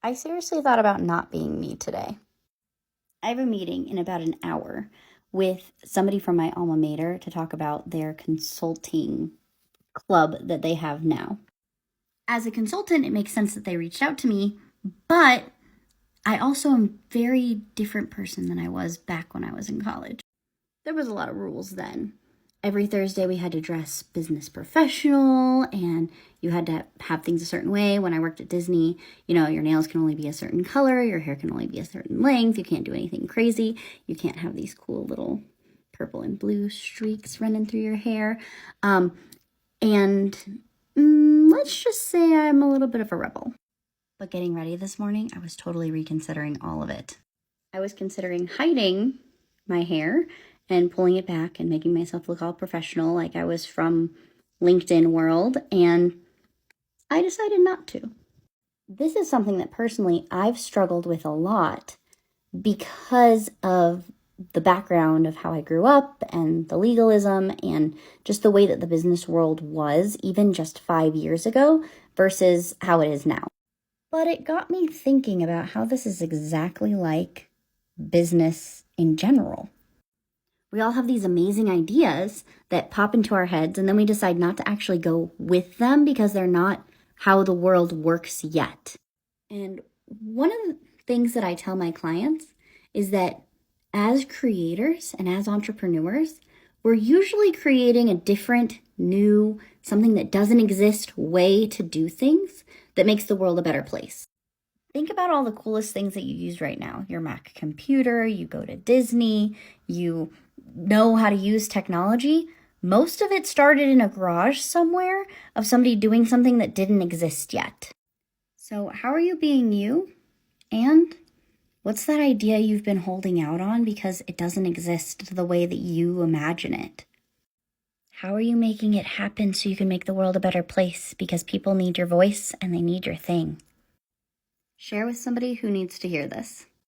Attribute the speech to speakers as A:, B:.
A: I seriously thought about not being me today. I have a meeting in about an hour with somebody from my alma mater to talk about their consulting club that they have now. As a consultant, it makes sense that they reached out to me, but I also am a very different person than I was back when I was in college. There was a lot of rules then. Every Thursday we had to dress business professional and you had to have things a certain way. When I worked at Disney, your nails can only be a certain color, your hair can only be a certain length, you can't do anything crazy, you can't have these cool little purple and blue streaks running through your hair. Let's just say I'm a little bit of a rebel. But getting ready this morning, I was totally reconsidering all of it. I was considering hiding my hair and pulling it back and making myself look all professional like I was from LinkedIn world, and I decided not to. This is something that personally I've struggled with a lot because of the background of how I grew up and the legalism and just the way that the business world was even just 5 years ago versus how it is now. But it got me thinking about how this is exactly like business in general. We all have these amazing ideas that pop into our heads, and then we decide not to actually go with them because they're not how the world works yet. And one of the things that I tell my clients is that as creators and as entrepreneurs, we're usually creating a different, new, something that doesn't exist way to do things that makes the world a better place. Think about all the coolest things that you use right now. Your Mac computer, you go to Disney, you know how to use technology. Most of it started in a garage somewhere of somebody doing something that didn't exist yet. So how are you being you? And what's that idea you've been holding out on because it doesn't exist the way that you imagine it? How are you making it happen so you can make the world a better place because people need your voice and they need your thing? Share with somebody who needs to hear this.